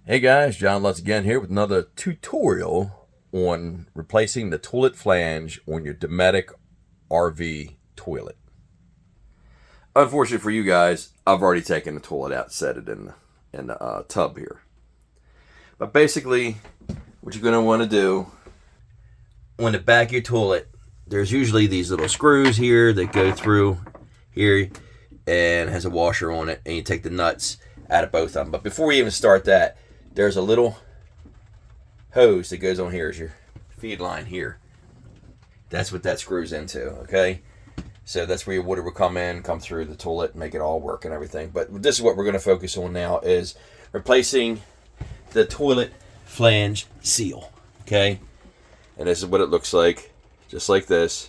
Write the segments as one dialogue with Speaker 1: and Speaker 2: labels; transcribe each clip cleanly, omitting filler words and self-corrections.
Speaker 1: Hey guys, John Lutz again here with another tutorial on replacing the toilet flange on your dometic RV toilet. Unfortunately for you guys, I've already taken the toilet out, set it in the tub here. But basically, what you're going to want to do on the back of your toilet, there's usually these little screws here that go through here and has a washer on it, and you take the nuts out of both of them. But before we even start that, there's a little hose that goes on here as your feed line here. That's what that screws into, okay? So that's where your water will come through the toilet, make it all work and everything. But this is what we're going to focus on now, is replacing the toilet flange seal, okay? And this is what it looks like, just like this.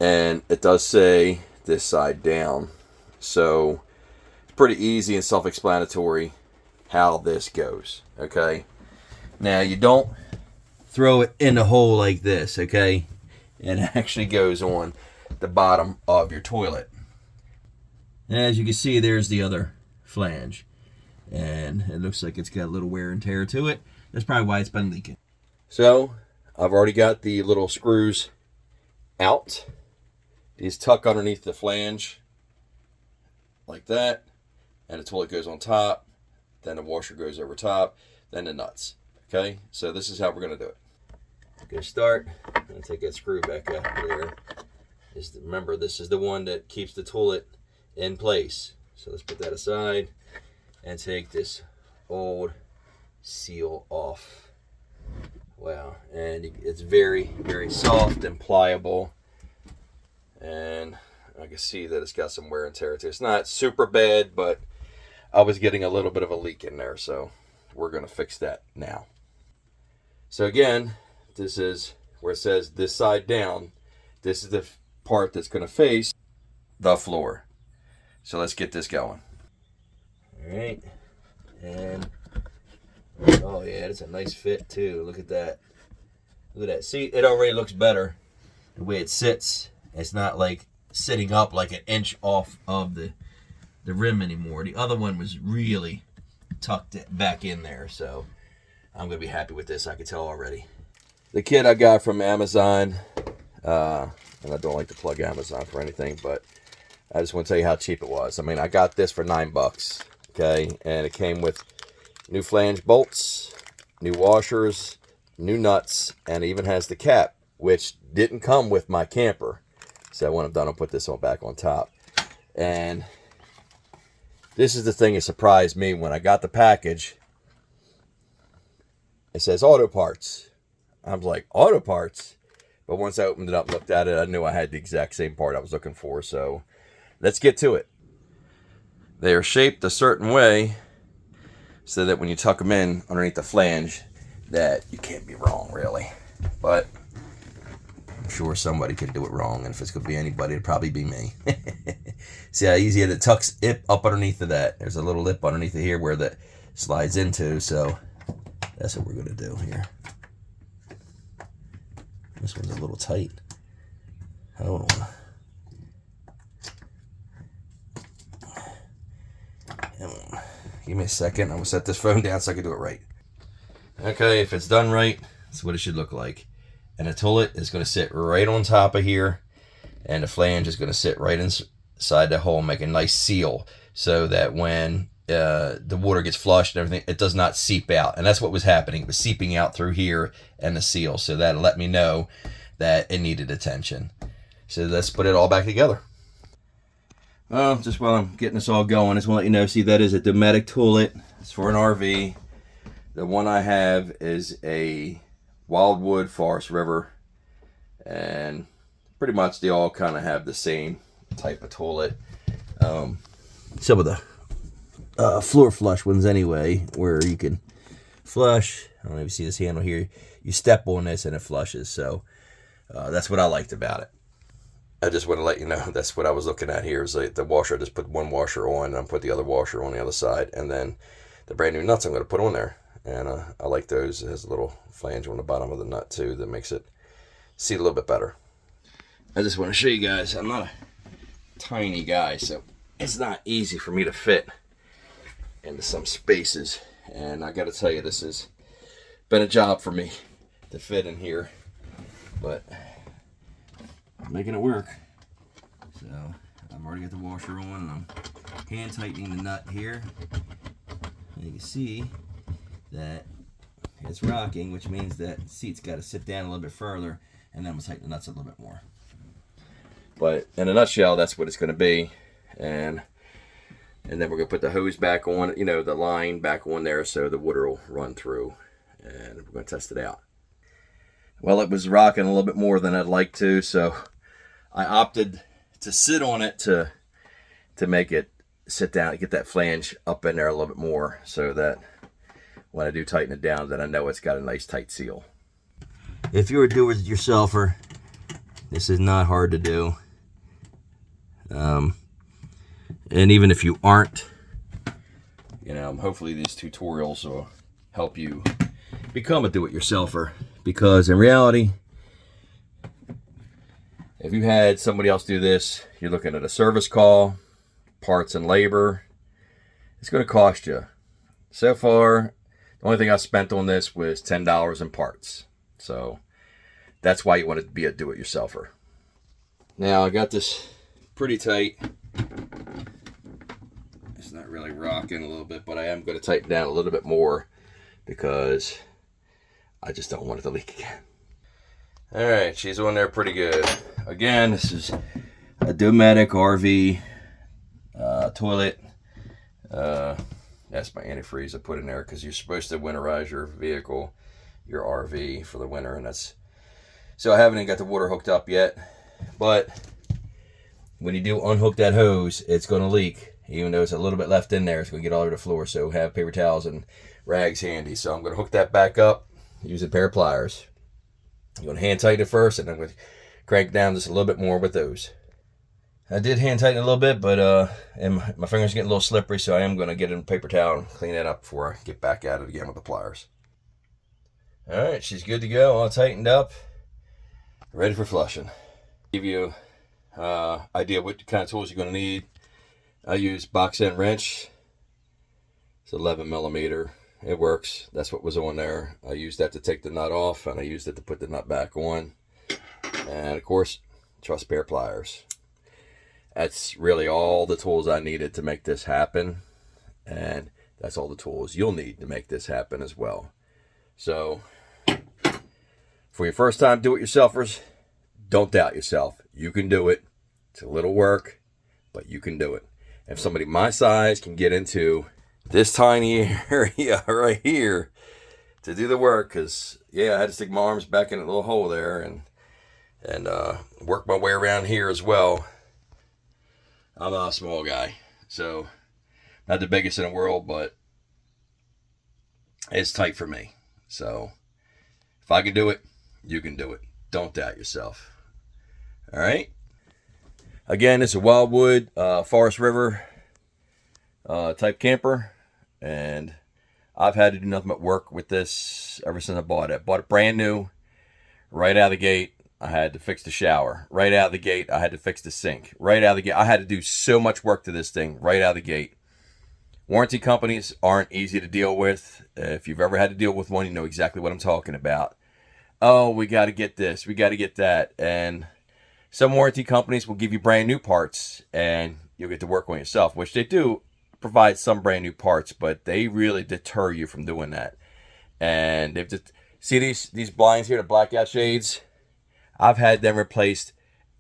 Speaker 1: And it does say this side down. So it's pretty easy and self-explanatory how this goes, okay? Now, you don't throw it in the hole like this, okay? It actually goes on the bottom of your toilet. And as you can see, there's the other flange. And it looks like it's got a little wear and tear to it. That's probably why it's been leaking. So, I've already got the little screws out. These tuck underneath the flange, like that. And the toilet goes on top. Then the washer goes over top, then the nuts. Okay, so this is how we're going to do it. Going to start. I'm going to take that screw back out there. Remember, this is the one that keeps the toilet in place. So let's put that aside and take this old seal off. Wow, and it's very, very soft and pliable. And I can see that it's got some wear and tear to it. It's not super bad, but I was getting a little bit of a leak in there, so we're going to fix that now. So again, this is where it says this side down. This is the part that's going to face the floor. So let's get this going. All right. And, oh yeah, it's a nice fit too. Look at that. Look at that. See, it already looks better the way it sits. It's not like sitting up like an inch off of the rim anymore. The other one was really tucked back in there, so I'm gonna be happy with this. I can tell already. The kit I got from Amazon, and I don't like to plug Amazon for anything, but I just want to tell you how cheap it was. I mean, I got this for $9, okay, and it came with new flange bolts, new washers, new nuts, and it even has the cap, which didn't come with my camper. So when I'm done, I'll put this one back on top. And this is the thing that surprised me when I got the package. It says auto parts. I was like, auto parts? But once I opened it up and looked at it, I knew I had the exact same part I was looking for. So let's get to it. They are shaped a certain way so that when you tuck them in underneath the flange, that you can't be wrong, really. But I'm sure somebody can do it wrong, and if it's going to be anybody, it'll probably be me. See how easy it tucks it up underneath of that. There's a little lip underneath of here where that slides into, so that's what we're going to do here. This one's a little tight. Hold on. Give me a second. I'm going to set this phone down so I can do it right. Okay, if it's done right, that's what it should look like. And the toilet is going to sit right on top of here, and the flange is going to sit right inside the hole, make a nice seal so that when the water gets flushed and everything, it does not seep out. And that's what was happening. It was seeping out through here and the seal. So that let me know that it needed attention. So let's put it all back together. Well, just while I'm getting this all going, I just want to let you know, see, that is a dometic toilet. It's for an RV. The one I have is a Wildwood Forest River, and pretty much they all kind of have the same type of toilet. Some of the floor flush ones anyway, where you can flush. I don't know if you see this handle here. You step on this and it flushes. So that's what I liked about it. I just want to let you know that's what I was looking at here. Is like the washer. I just put one washer on, and I put the other washer on the other side, and then the brand new nuts I'm going to put on there. And I like those. It has a little flange on the bottom of the nut too that makes it see a little bit better. I just want to show you guys, I'm not a tiny guy, so it's not easy for me to fit into some spaces And I got to tell you, this has been a job for me to fit in here, but I'm making it work. So I've already got the washer on, and I'm hand tightening the nut here. And you can see that it's rocking, which means that the seat's got to sit down a little bit further, and then I'm going to tighten the nuts a little bit more. But in a nutshell, that's what it's going to be. And then we're going to put the hose back on, you know, the line back on there so the water will run through. And we're going to test it out. Well, it was rocking a little bit more than I'd like to, so I opted to sit on it to make it sit down, get that flange up in there a little bit more, so that when I do tighten it down, then I know it's got a nice tight seal. If you're a do-it-yourselfer, this is not hard to do. And even if you aren't, you know, hopefully these tutorials will help you become a do-it-yourselfer. Because in reality, if you had somebody else do this, you're looking at a service call, parts and labor. It's going to cost you. So far, the only thing I spent on this was $10 in parts. So that's why you want to be a do-it-yourselfer. Now I got this pretty tight. It's not really rocking a little bit, but I am going to tighten down a little bit more because I just don't want it to leak again. All right, she's on there pretty good. Again, this is a dometic RV toilet. That's my antifreeze I put in there because you're supposed to winterize your vehicle, your RV for the winter, and that's so I haven't even got the water hooked up yet. But when you do unhook that hose, it's going to leak. Even though there's a little bit left in there, it's going to get all over the floor. So have paper towels and rags handy. So I'm going to hook that back up. Use a pair of pliers. I'm going to hand tighten it first, and I'm going to crank down just a little bit more with those. I did hand tighten a little bit, but and my fingers are getting a little slippery, so I am going to get in a paper towel and clean that up before I get back at it again with the pliers. All right, she's good to go, all tightened up, ready for flushing. Give you idea what kind of tools you're going to need. I use box end wrench. It's 11 millimeter. It works. That's what was on there. I used that to take the nut off, and I used it to put the nut back on. And of course, truss pair pliers. That's really all the tools I needed to make this happen. And that's all the tools you'll need to make this happen as well. So, for your first time do-it-yourselfers, don't doubt yourself. You can do it. It's a little work, but you can do it. If somebody my size can get into this tiny area right here to do the work, because yeah, I had to stick my arms back in a little hole there and work my way around here as well. I'm not a small guy, so not the biggest in the world, but it's tight for me. So if I can do it, you can do it. Don't doubt yourself. All right. Again, it's a Wildwood Forest River type camper, and I've had to do nothing but work with this ever since I bought it. Bought it brand new. Right out of the gate, I had to fix the shower. Right out of the gate, I had to fix the sink. Right out of the gate, I had to do so much work to this thing right out of the gate. Warranty companies aren't easy to deal with. If you've ever had to deal with one, you know exactly what I'm talking about. Oh, we got to get this, we got to get that, and some warranty companies will give you brand new parts, and you'll get to work on yourself, which they do provide some brand new parts, but they really deter you from doing that. And they've just see these blinds here, the blackout shades. I've had them replaced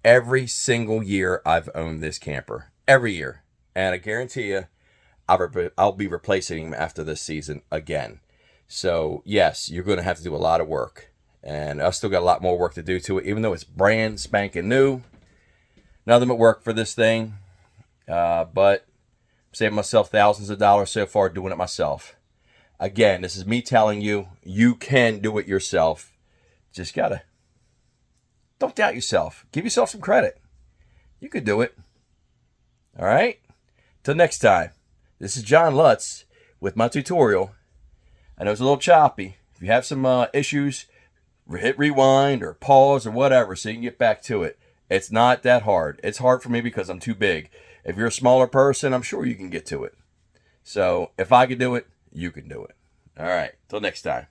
Speaker 1: every single year I've owned this camper, every year, and I guarantee you, I'll be replacing them after this season again. So yes, you're going to have to do a lot of work. And I've still got a lot more work to do to it, even though it's brand spanking new. Nothing but work for this thing. But I'm saving myself thousands of dollars so far doing it myself. Again, this is me telling you, you can do it yourself. Just gotta, don't doubt yourself. Give yourself some credit. You could do it. All right? Till next time, this is John Lutz with my tutorial. I know it's a little choppy. If you have some issues, hit rewind or pause or whatever so you can get back to it. It's not that hard. It's hard for me because I'm too big. If you're a smaller person, I'm sure you can get to it. So if I could do it, you can do it. All right, till next time.